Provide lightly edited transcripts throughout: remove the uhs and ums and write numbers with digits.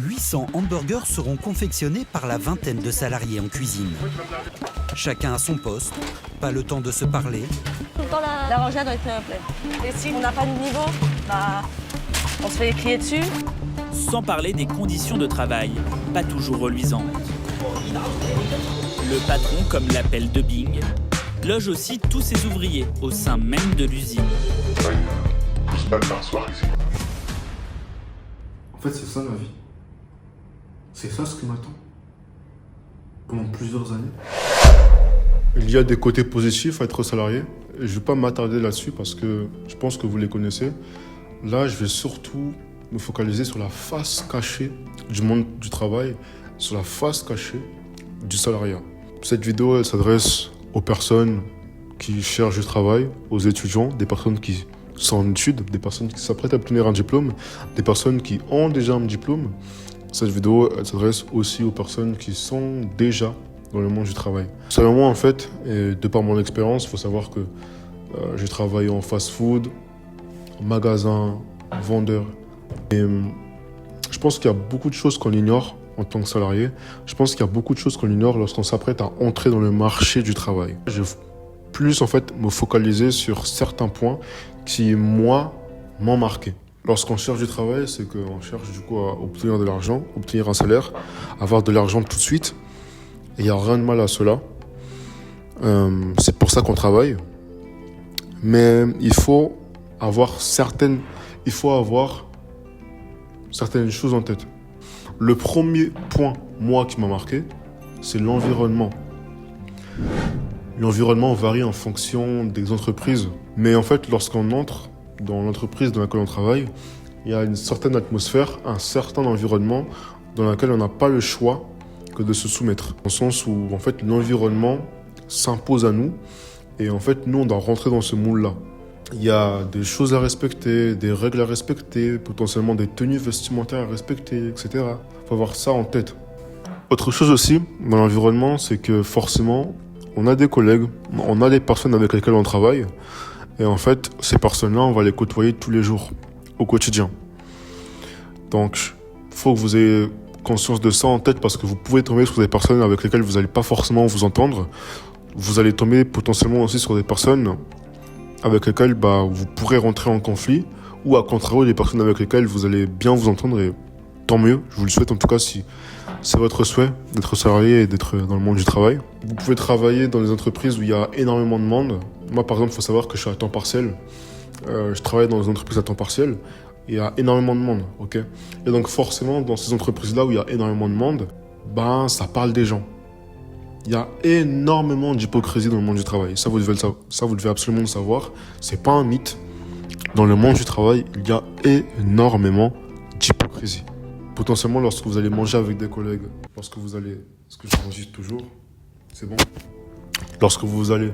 800 hamburgers seront confectionnés par la vingtaine de salariés en cuisine. Chacun à son poste, pas le temps de se parler. Tout le temps, la rangée doit être pleine. Et si on n'a pas de niveau, on se fait crier dessus. Sans parler des conditions de travail, pas toujours reluisantes. Le patron, comme l'appelle Dubbing, loge aussi tous ses ouvriers au sein même de l'usine. En fait, c'est ça la vie. C'est ça ce qui m'attend. Pendant plusieurs années. Il y a des côtés positifs à être salarié. Je ne vais pas m'attarder là-dessus parce que je pense que vous les connaissez. Là, je vais surtout me focaliser sur la face cachée du monde du travail, sur la face cachée du salariat. Cette vidéo, elle s'adresse aux personnes qui cherchent du travail, aux étudiants, des personnes qui sont en études, des personnes qui s'apprêtent à obtenir un diplôme, des personnes qui ont déjà un diplôme. Cette vidéo, elle s'adresse aussi aux personnes qui sont déjà dans le monde du travail. Selon moi, en fait, et de par mon expérience, il faut savoir que j'ai travaillé en fast-food, en magasin, vendeur. Et je pense qu'il y a beaucoup de choses qu'on ignore en tant que salarié. Je pense qu'il y a beaucoup de choses qu'on ignore lorsqu'on s'apprête à entrer dans le marché du travail. Je vais plus en fait me focaliser sur certains points qui, moi, m'ont marqué. Lorsqu'on cherche du travail, c'est qu'on cherche du coup à obtenir de l'argent, obtenir un salaire, avoir de l'argent tout de suite. Et il n'y a rien de mal à cela. C'est pour ça qu'on travaille. Mais il faut avoir certaines choses en tête. Le premier point, moi, qui m'a marqué, c'est l'environnement. L'environnement varie en fonction des entreprises. Mais en fait, lorsqu'on entre dans l'entreprise dans laquelle on travaille, il y a une certaine atmosphère, un certain environnement dans lequel on n'a pas le choix que de se soumettre. Dans le sens où, en fait, l'environnement s'impose à nous. Et en fait, nous, on doit rentrer dans ce moule-là. Il y a des choses à respecter, des règles à respecter, potentiellement des tenues vestimentaires à respecter, etc. Il faut avoir ça en tête. Autre chose aussi, dans l'environnement, c'est que forcément, on a des collègues, on a des personnes avec lesquelles on travaille. Et en fait, ces personnes-là, on va les côtoyer tous les jours, au quotidien. Donc, il faut que vous ayez conscience de ça en tête parce que vous pouvez tomber sur des personnes avec lesquelles vous n'allez pas forcément vous entendre. Vous allez tomber potentiellement aussi sur des personnes avec lesquelles vous pourrez rentrer en conflit ou à contrario des personnes avec lesquelles vous allez bien vous entendre et tant mieux, je vous le souhaite en tout cas si c'est votre souhait d'être salarié et d'être dans le monde du travail. Vous pouvez travailler dans des entreprises où il y a énormément de monde. Moi par exemple, il faut savoir que je suis à temps partiel. Je travaille dans des entreprises à temps partiel et il y a énormément de monde, ok. Et donc forcément dans ces entreprises-là où il y a énormément de monde, ça parle des gens. Il y a énormément d'hypocrisie dans le monde du travail. Ça, vous devez absolument le savoir. C'est pas un mythe. Dans le monde du travail, il y a énormément d'hypocrisie. Potentiellement, lorsque vous allez manger avec des collègues, est-ce que j'enregistre toujours? C'est bon. Lorsque vous allez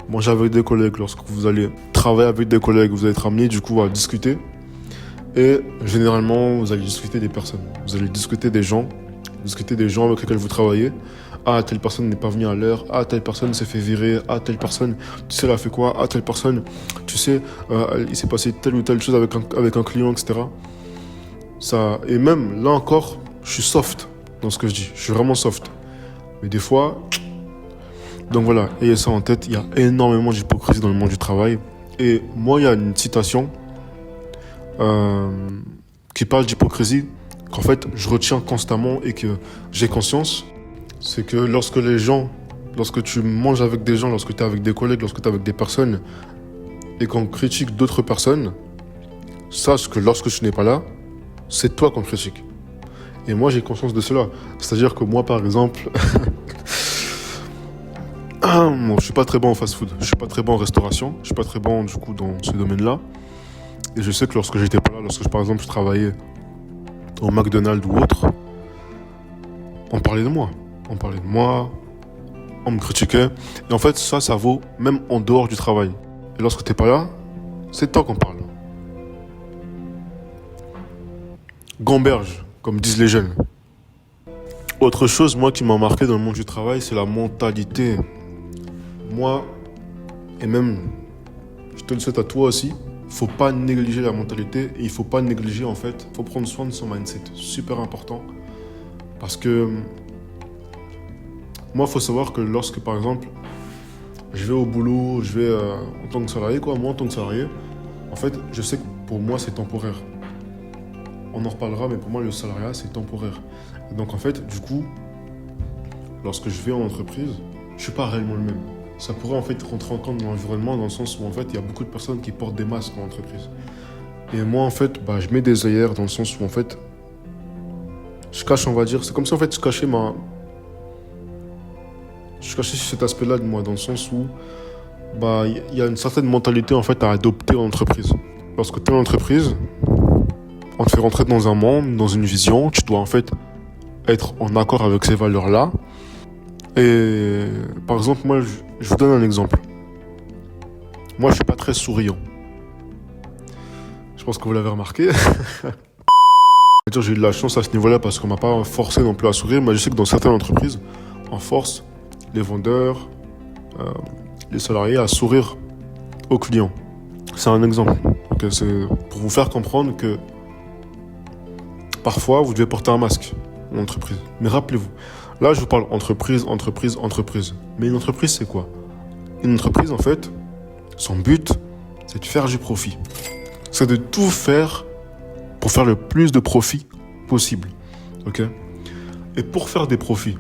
manger avec des collègues, lorsque vous allez travailler avec des collègues, vous allez être amené du coup à discuter. Et généralement, vous allez discuter des personnes. Vous allez discuter des gens avec lesquels vous travaillez. Ah, telle personne n'est pas venue à l'heure. Ah, telle personne s'est fait virer. Ah, telle personne, tu sais, elle a fait quoi? Ah, telle personne, tu sais, il s'est passé telle ou telle chose avec un client, etc. Ça, et même, là encore, je suis soft dans ce que je dis. Je suis vraiment soft. Mais des fois... Donc voilà, ayez ça en tête. Il y a énormément d'hypocrisie dans le monde du travail. Et moi, il y a une citation qui parle d'hypocrisie qu'en fait, je retiens constamment et que j'ai conscience. C'est que lorsque tu manges avec des gens, lorsque tu es avec des collègues, lorsque tu es avec des personnes et qu'on critique d'autres personnes, sache que lorsque tu n'es pas là, c'est toi qu'on critique. Et moi, j'ai conscience de cela. C'est-à-dire que moi, par exemple, je suis pas très bon en fast-food, je suis pas très bon en restauration, je suis pas très bon du coup dans ce domaine-là. Et je sais que lorsque j'étais pas là, par exemple je travaillais au McDonald's ou autre, on parlait de moi. On me critiquait. Et en fait, ça vaut même en dehors du travail. Et lorsque t'es pas là, c'est toi qu'on parle. Gamberge, comme disent les jeunes. Autre chose, moi, qui m'a marqué dans le monde du travail, c'est la mentalité. Moi, et même, je te le souhaite à toi aussi, faut pas négliger la mentalité et il faut pas négliger en fait, faut prendre soin de son mindset, super important. Parce que moi, il faut savoir que lorsque par exemple, je vais au boulot, je vais en tant que salarié, moi en tant que salarié, en fait, je sais que pour moi c'est temporaire. On en reparlera, mais pour moi le salariat c'est temporaire. Et donc en fait, du coup, lorsque je vais en entreprise, je suis pas réellement le même. Ça pourrait en fait rentrer en compte dans l'environnement dans le sens où en fait il y a beaucoup de personnes qui portent des masques en entreprise. Et moi en fait, je mets des œillères dans le sens où en fait je cache, on va dire, c'est comme si en fait je cachais cet aspect-là de moi dans le sens où il y a une certaine mentalité en fait à adopter en entreprise. Lorsque tu es en entreprise, on te fait rentrer dans un monde, dans une vision, tu dois en fait être en accord avec ces valeurs-là. Et par exemple, moi, je vous donne un exemple. Moi, je suis pas très souriant. Je pense que vous l'avez remarqué. J'ai eu de la chance à ce niveau-là parce qu'on m'a pas forcé non plus à sourire, mais je sais que dans certaines entreprises, on force les vendeurs, les salariés à sourire aux clients. C'est un exemple. Okay, c'est pour vous faire comprendre que parfois, vous devez porter un masque en entreprise. Mais rappelez-vous, là, je vous parle entreprise. Mais une entreprise, c'est quoi? Une entreprise, en fait, son but, c'est de faire du profit. C'est de tout faire pour faire le plus de profit possible. Ok? Et pour faire des profits,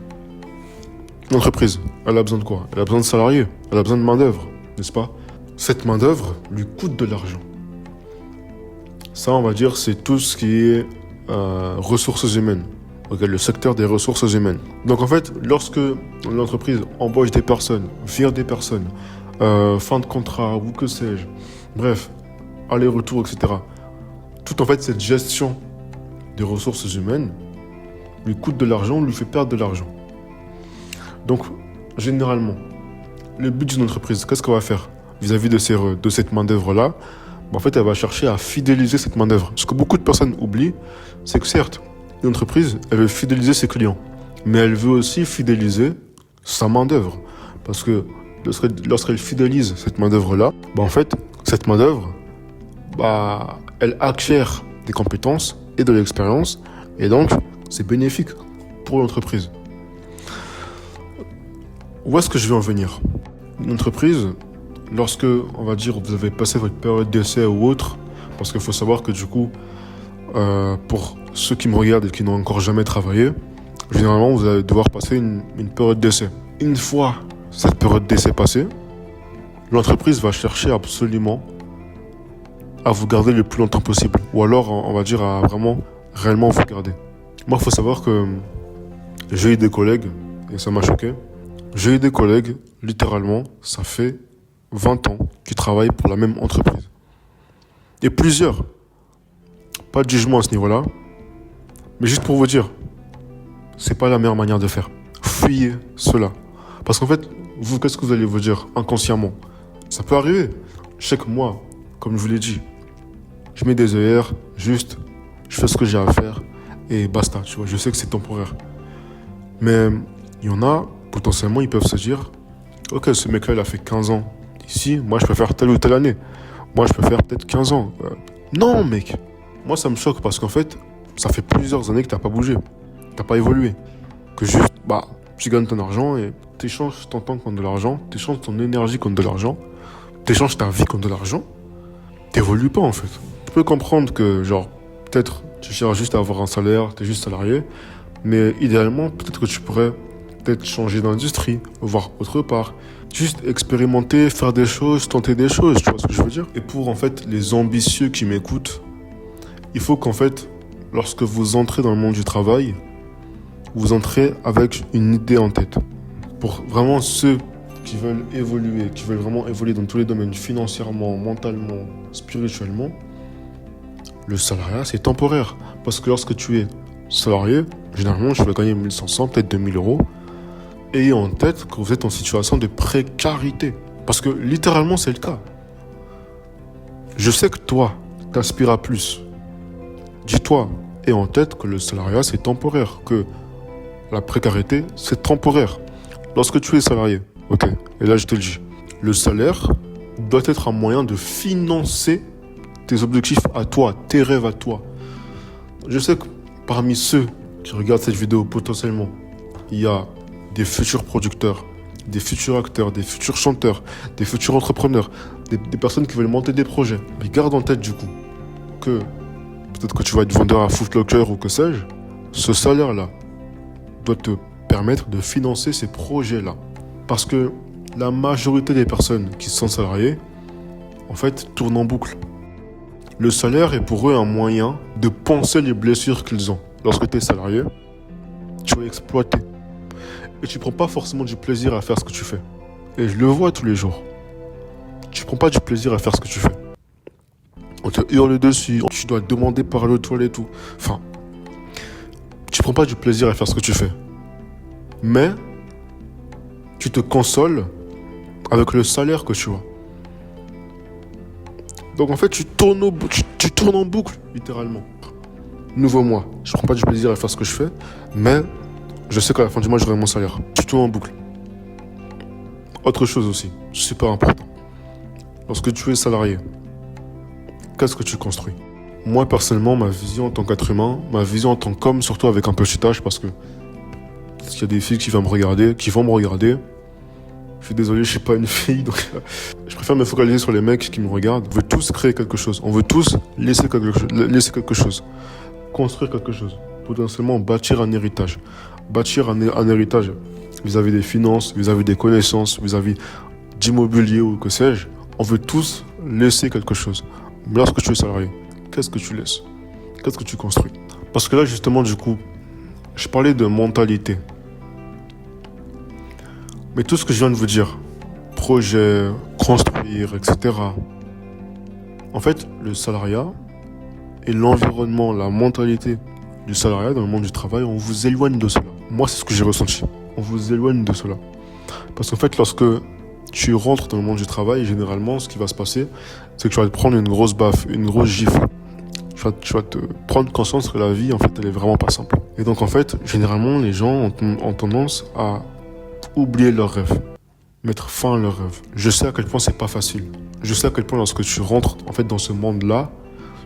une entreprise, elle a besoin de quoi? Elle a besoin de salariés, elle a besoin de main-d'œuvre, n'est-ce pas? Cette main-d'œuvre lui coûte de l'argent. Ça, on va dire, c'est tout ce qui est ressources humaines. Okay, le secteur des ressources humaines. Donc en fait, lorsque l'entreprise embauche des personnes, vire des personnes, fin de contrat ou que sais-je, bref, aller-retour, etc. Toute en fait cette gestion des ressources humaines lui coûte de l'argent, lui fait perdre de l'argent. Donc généralement, le but d'une entreprise, qu'est-ce qu'on va faire vis-à-vis de cette main-d'œuvre-là? En fait, elle va chercher à fidéliser cette main-d'œuvre. Ce que beaucoup de personnes oublient, c'est que certes, une entreprise, elle veut fidéliser ses clients, mais elle veut aussi fidéliser sa main-d'œuvre. Parce que lorsqu'elle fidélise cette main-d'œuvre-là, en fait, cette main-d'œuvre, elle acquiert des compétences et de l'expérience, et donc, c'est bénéfique pour l'entreprise. Où est-ce que je vais en venir? Une entreprise, lorsque, on va dire, vous avez passé votre période d'essai ou autre, parce qu'il faut savoir que du coup, pour ceux qui me regardent et qui n'ont encore jamais travaillé, généralement, vous allez devoir passer une période d'essai. Une fois cette période d'essai passée, l'entreprise va chercher absolument à vous garder le plus longtemps possible. Ou alors, on va dire, à vraiment, réellement vous garder. Moi, il faut savoir que j'ai eu des collègues, et ça m'a choqué, j'ai eu des collègues, littéralement, ça fait 20 ans qui travaillent pour la même entreprise. Et plusieurs. Pas de jugement à ce niveau-là. Mais juste pour vous dire, c'est pas la meilleure manière de faire. Fuyez cela. Parce qu'en fait, vous, qu'est-ce que vous allez vous dire inconsciemment? Ça peut arriver. Je sais que moi, comme je vous l'ai dit, je mets des œillères, juste, je fais ce que j'ai à faire et basta, tu vois. Je sais que c'est temporaire. Mais il y en a, potentiellement, ils peuvent se dire, ok, ce mec-là, il a fait 15 ans ici, moi, je peux faire telle ou telle année. Moi, je peux faire peut-être 15 ans. Non, mec. Moi, ça me choque parce qu'en fait, ça fait plusieurs années que t'as pas bougé. T'as pas évolué. Que juste, tu gagnes ton argent et t'échanges ton temps contre de l'argent, t'échanges ton énergie contre de l'argent, t'échanges ta vie contre de l'argent. T'évolues pas, en fait. Tu peux comprendre que, peut-être, tu cherches juste à avoir un salaire, t'es juste salarié, mais idéalement, peut-être que tu pourrais changer d'industrie, voir autre part, juste expérimenter, faire des choses, tenter des choses, tu vois ce que je veux dire? Et pour, en fait, les ambitieux qui m'écoutent, il faut qu'en fait, lorsque vous entrez dans le monde du travail, vous entrez avec une idée en tête. Pour vraiment ceux qui veulent évoluer, qui veulent vraiment évoluer dans tous les domaines, financièrement, mentalement, spirituellement, le salariat, c'est temporaire. Parce que lorsque tu es salarié, généralement, tu vas gagner 1500, peut-être 2000 euros. Ayez en tête que vous êtes en situation de précarité. Parce que littéralement, c'est le cas. Je sais que toi, t'aspires à plus. Dis-toi, aie en tête que le salariat, c'est temporaire. Que la précarité, c'est temporaire. Lorsque tu es salarié, ok, et là je te le dis, le salaire doit être un moyen de financer tes objectifs à toi, tes rêves à toi. Je sais que parmi ceux qui regardent cette vidéo, potentiellement, il y a des futurs producteurs, des futurs acteurs, des futurs chanteurs, des futurs entrepreneurs, des personnes qui veulent monter des projets. Mais garde en tête du coup que peut-être que tu vas être vendeur à Foot Locker ou que sais-je, ce salaire-là doit te permettre de financer ces projets-là. Parce que la majorité des personnes qui sont salariées, en fait, tournent en boucle. Le salaire est pour eux un moyen de penser les blessures qu'ils ont. Lorsque tu es salarié, tu es exploité. Et tu ne prends pas forcément du plaisir à faire ce que tu fais. Et je le vois tous les jours. Tu ne prends pas du plaisir à faire ce que tu fais. On te hurle dessus, tu dois demander par le toilette et tout. Enfin, tu ne prends pas du plaisir à faire ce que tu fais. Mais, tu te consoles avec le salaire que tu as. Donc en fait, tu tournes en boucle, littéralement. Nouveau mois, je prends pas du plaisir à faire ce que je fais, mais je sais qu'à la fin du mois, j'aurai mon salaire. Tu tournes en boucle. Autre chose aussi, super important. Lorsque tu es salarié, qu'est-ce que tu construis? Moi, personnellement, ma vision en tant qu'être humain, ma vision en tant qu'homme, surtout avec un petit H, parce qu'il y a des filles qui vont me regarder. Je suis désolé, je suis pas une fille, donc je préfère me focaliser sur les mecs qui me regardent. On veut tous créer quelque chose. On veut tous laisser quelque chose. Construire quelque chose. Potentiellement bâtir un héritage. Bâtir un héritage vis-à-vis des finances, vis-à-vis des connaissances, vis-à-vis d'immobilier ou que sais-je. On veut tous laisser quelque chose. Mais lorsque tu es salarié, qu'est-ce que tu laisses? Qu'est-ce que tu construis? Parce que là, justement, du coup, je parlais de mentalité. Mais tout ce que je viens de vous dire, projet, construire, etc. En fait, le salariat et l'environnement, la mentalité du salariat dans le monde du travail, on vous éloigne de cela. Moi, c'est ce que j'ai ressenti. On vous éloigne de cela. Parce qu'en fait, lorsque tu rentres dans le monde du travail, généralement, ce qui va se passer, c'est que tu vas te prendre une grosse baffe, une grosse gifle. Tu vas te prendre conscience que la vie, en fait, elle est vraiment pas simple. Et donc, en fait, généralement, les gens ont tendance à oublier leurs rêves, mettre fin à leurs rêves. Je sais à quel point c'est pas facile. Je sais à quel point lorsque tu rentres en fait dans ce monde-là,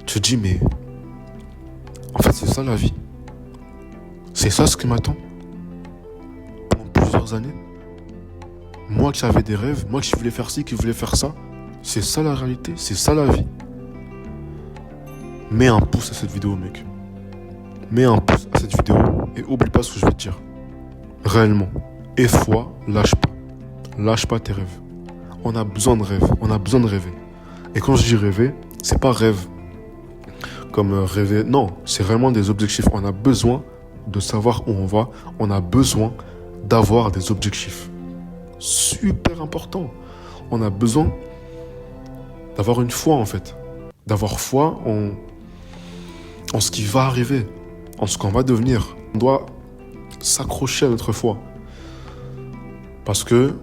tu te dis mais en fait c'est ça la vie. C'est ça ce qui m'attend pendant plusieurs années. Moi qui avais des rêves, moi qui voulais faire ci, qui voulais faire ça, c'est ça la réalité, c'est ça la vie. Mets un pouce à cette vidéo, mec. Mets un pouce à cette vidéo et oublie pas ce que je vais te dire. Réellement. Et foi, lâche pas. Lâche pas tes rêves. On a besoin de rêve. On a besoin de rêver. Et quand je dis rêver, c'est pas rêve comme rêver. Non, c'est vraiment des objectifs. On a besoin de savoir où on va. On a besoin d'avoir des objectifs. Super important. On a besoin d'avoir une foi en fait. D'avoir foi en ce qui va arriver. En ce qu'on va devenir. On doit s'accrocher à notre foi. Parce que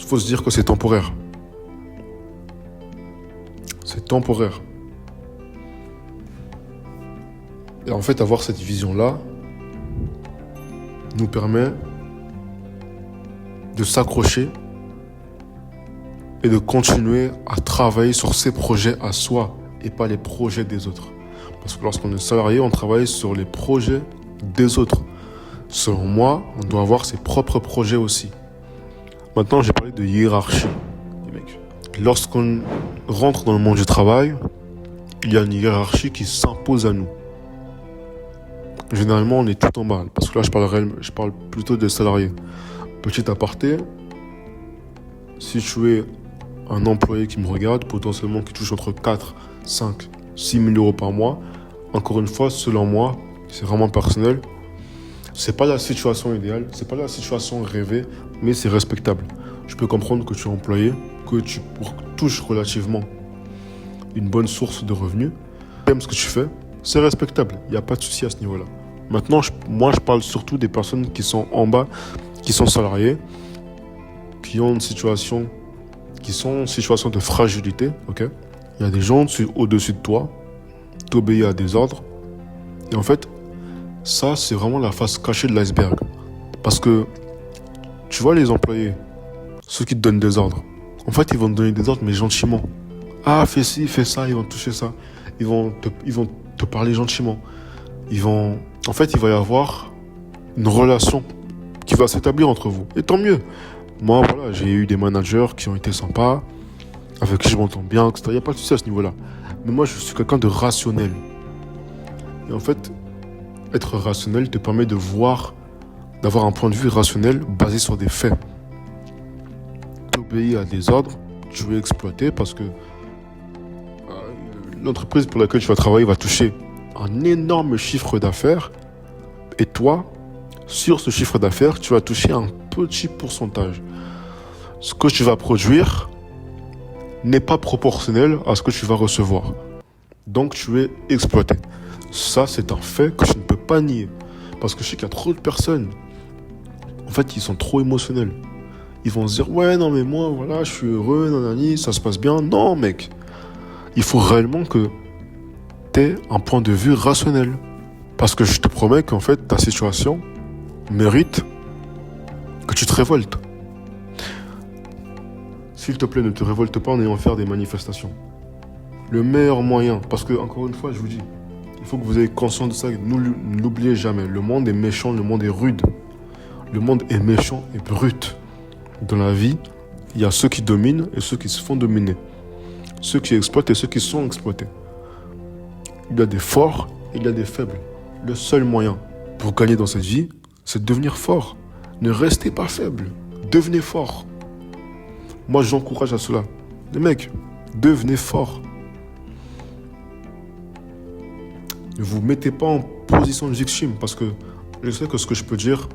faut se dire que c'est temporaire. C'est temporaire. Et en fait, avoir cette vision-là nous permet de s'accrocher et de continuer à travailler sur ses projets à soi et pas les projets des autres. Parce que lorsqu'on est salarié, on travaille sur les projets des autres. Selon moi, on doit avoir ses propres projets aussi. Maintenant, j'ai parlé de hiérarchie. Lorsqu'on rentre dans le monde du travail, il y a une hiérarchie qui s'impose à nous. Généralement, on est tout en bas. Parce que là, je parle plutôt des salariés. Petit aparté, si tu es un employé qui me regarde, potentiellement qui touche entre 4, 5, 6 000 euros par mois, encore une fois, selon moi, c'est vraiment personnel, c'est pas la situation idéale, c'est pas la situation rêvée, mais c'est respectable. Je peux comprendre que tu es employé, que tu touches relativement une bonne source de revenus, tu aimes ce que tu fais, c'est respectable, il n'y a pas de souci à ce niveau-là. Maintenant, moi je parle surtout des personnes qui sont en bas, qui sont salariés, qui ont une situation, qui sont en situation de fragilité, ok? Il y a des gens au-dessus de toi, t'obéis à des ordres, et en fait, ça, c'est vraiment la face cachée de l'iceberg. Parce que, tu vois les employés, ceux qui te donnent des ordres, en fait, ils vont te donner des ordres, mais gentiment. Ah, fais ci, fais ça, ils vont toucher ça. Ils vont te parler gentiment. En fait, il va y avoir une relation qui va s'établir entre vous. Et tant mieux. Moi, voilà, j'ai eu des managers qui ont été sympas, avec qui je m'entends bien, etc. Il n'y a pas de souci à ce niveau-là. Mais moi, je suis quelqu'un de rationnel. Et en fait, être rationnel te permet d'avoir un point de vue rationnel basé sur des faits. Tu obéis à des ordres, tu veux exploiter parce que l'entreprise pour laquelle tu vas travailler va toucher un énorme chiffre d'affaires. Et toi, sur ce chiffre d'affaires, tu vas toucher un petit pourcentage. Ce que tu vas produire n'est pas proportionnel à ce que tu vas recevoir. Donc tu es exploité. Ça, c'est un fait que je ne peux pas nier. Parce que je sais qu'il y a trop de personnes, en fait, ils sont trop émotionnels. Ils vont se dire, ouais, non, mais moi, voilà, je suis heureux, nanani, ça se passe bien. Non, mec. Il faut réellement que tu aies un point de vue rationnel. Parce que je te promets qu'en fait, ta situation mérite que tu te révoltes. S'il te plaît, ne te révolte pas en ayant fait des manifestations. Le meilleur moyen, parce que, encore une fois, je vous dis, il faut que vous ayez conscience de ça, ne l'oubliez jamais. Le monde est méchant, le monde est rude. Le monde est méchant et brut. Dans la vie, il y a ceux qui dominent et ceux qui se font dominer. Ceux qui exploitent et ceux qui sont exploités. Il y a des forts et il y a des faibles. Le seul moyen pour gagner dans cette vie, c'est de devenir fort. Ne restez pas faible. Devenez fort. Moi, j'encourage à cela. Les mecs, devenez fort. Ne vous mettez pas en position de victime parce que je sais que ce que je peux dire,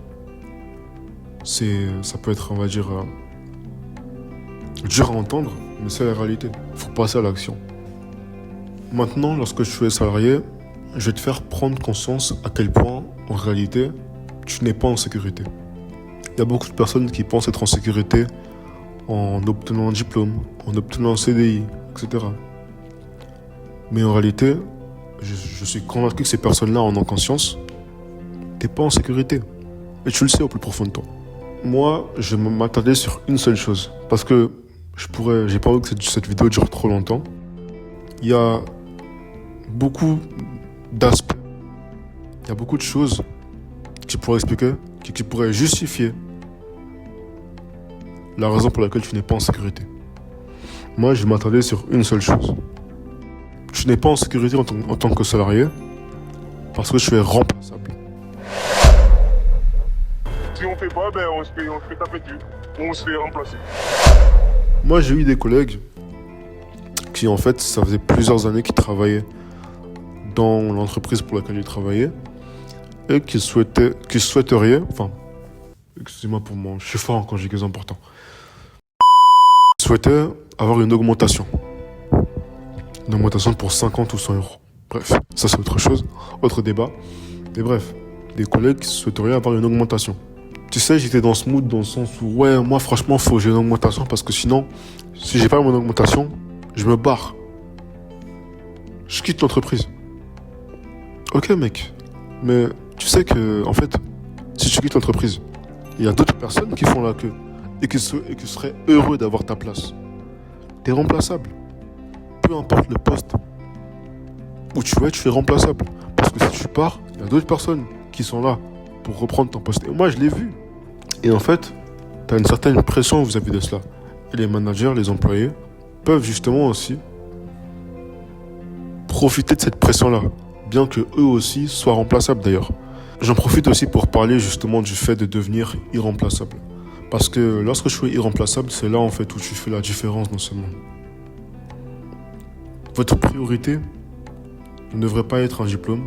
ça peut être, on va dire, dur à entendre, mais c'est la réalité. Il faut passer à l'action. Maintenant, lorsque je suis salarié, je vais te faire prendre conscience à quel point, en réalité, tu n'es pas en sécurité. Il y a beaucoup de personnes qui pensent être en sécurité en obtenant un diplôme, en obtenant un CDI, etc. Mais en réalité, je suis convaincu que ces personnes-là en ont conscience. Tu n'es pas en sécurité. Et tu le sais au plus profond de toi. Moi, je m'attardais sur une seule chose. Parce que j'ai pas envie que cette vidéo dure trop longtemps. Il y a beaucoup d'aspects. Il y a beaucoup de choses qui pourraient expliquer, qui pourraient justifier la raison pour laquelle tu n'es pas en sécurité. Moi, je m'attardais sur une seule chose. Tu n'es pas en sécurité en tant que salarié parce que tu es remplaçable. Si on fait pas, on se fait taper dessus. On se fait remplacer. Moi, j'ai eu des collègues qui, en fait, ça faisait plusieurs années qu'ils travaillaient dans l'entreprise pour laquelle ils travaillaient et qui souhaiteriez, enfin, excusez-moi pour moi, je suis fort quand j'ai quelque chose d'important, souhaitaient avoir une augmentation. Une augmentation pour 50 ou 100 euros. Bref, ça c'est autre chose, autre débat. Mais bref, des collègues qui souhaiteriez avoir une augmentation. Tu sais, j'étais dans ce mood dans le sens où, ouais, moi franchement, faut que j'ai une augmentation parce que sinon, si j'ai pas mon augmentation, je me barre. Je quitte l'entreprise. Ok mec, mais tu sais que, en fait, si tu quittes l'entreprise, il y a d'autres personnes qui font la queue et qui seraient heureux d'avoir ta place. T'es remplaçable. Peu importe le poste où tu es remplaçable. Parce que si tu pars, il y a d'autres personnes qui sont là pour reprendre ton poste. Et moi, je l'ai vu. Et en fait, tu as une certaine pression vis-à-vis de cela. Et les managers, les employés, peuvent justement aussi profiter de cette pression-là. Bien que eux aussi soient remplaçables d'ailleurs. J'en profite aussi pour parler justement du fait de devenir irremplaçable. Parce que lorsque je suis irremplaçable, c'est là en fait où tu fais la différence dans ce monde. Votre priorité ne devrait pas être un diplôme,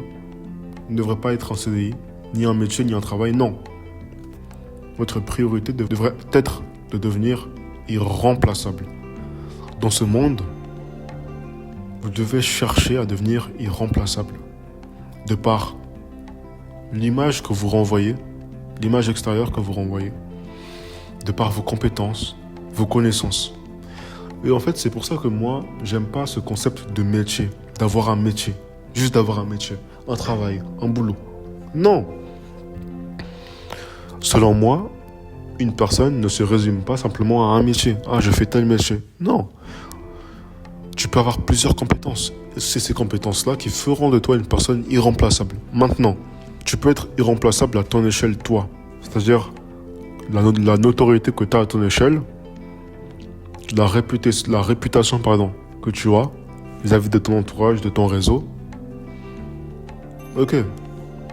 ne devrait pas être un CDI, ni un métier, ni un travail, non. Votre priorité devrait être de devenir irremplaçable. Dans ce monde, vous devez chercher à devenir irremplaçable. De par l'image que vous renvoyez, l'image extérieure que vous renvoyez, de par vos compétences, vos connaissances. Et en fait, c'est pour ça que moi, j'aime pas ce concept de métier, d'avoir un métier. Juste d'avoir un métier, un travail, un boulot. Non. Selon moi, une personne ne se résume pas simplement à un métier. Ah, je fais tel métier. Non. Tu peux avoir plusieurs compétences. Et c'est ces compétences-là qui feront de toi une personne irremplaçable. Maintenant, tu peux être irremplaçable à ton échelle, toi. C'est-à-dire la notoriété que tu as à ton échelle, la réputation que tu as vis-à-vis de ton entourage, de ton réseau. Ok,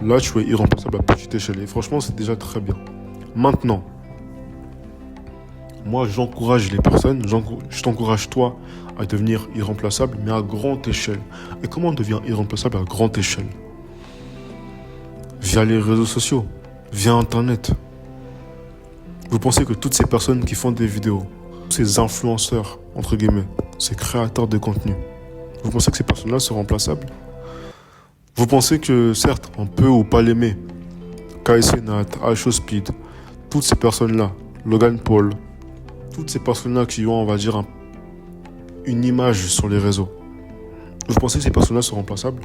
là tu es irremplaçable à petite échelle et franchement c'est déjà très bien. Maintenant, moi j'encourage les personnes, je t'encourage toi à devenir irremplaçable mais à grande échelle. Et comment on devient irremplaçable à grande échelle? Via les réseaux sociaux, via internet. Vous pensez que toutes ces personnes qui font des vidéos, ces influenceurs, entre guillemets, ces créateurs de contenu, vous pensez que ces personnes-là sont remplaçables? Vous pensez que, certes, on peut ou pas l'aimer, KSC Nat, Asho Speed, toutes ces personnes-là, Logan Paul, toutes ces personnes-là qui ont, on va dire, une image sur les réseaux, vous pensez que ces personnes-là sont remplaçables?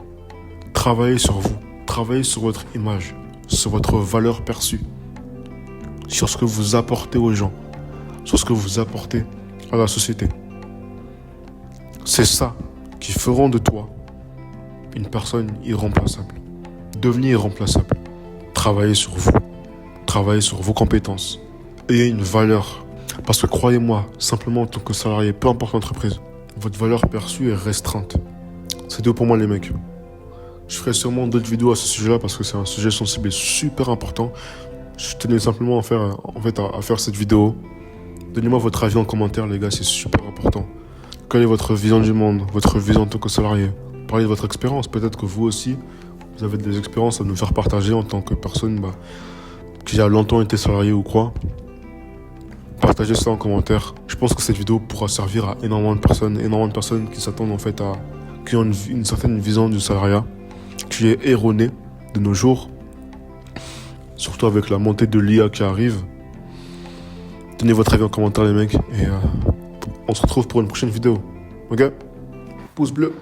Travaillez sur vous, travaillez sur votre image, sur votre valeur perçue, sur ce que vous apportez aux gens, sur ce que vous apportez à la société. C'est ça qui feront de toi une personne irremplaçable. Devenez irremplaçable. Travaillez sur vous. Travaillez sur vos compétences. Ayez une valeur. Parce que croyez-moi, simplement en tant que salarié, peu importe l'entreprise, votre valeur perçue est restreinte. C'est tout pour moi les mecs. Je ferai sûrement d'autres vidéos à ce sujet-là parce que c'est un sujet sensible et super important. Je tenais simplement à faire cette vidéo. Donnez-moi votre avis en commentaire les gars, c'est super important. Quelle est votre vision du monde, votre vision en tant que salarié? Parlez de votre expérience. Peut-être que vous aussi, vous avez des expériences à nous faire partager en tant que personne qui a longtemps été salarié ou quoi. Partagez ça en commentaire. Je pense que cette vidéo pourra servir à énormément de personnes qui s'attendent en fait qui ont une certaine vision du salariat, qui est erronée de nos jours, surtout avec la montée de l'IA qui arrive. Donnez votre avis en commentaire les mecs et on se retrouve pour une prochaine vidéo. Ok? Pouce bleu.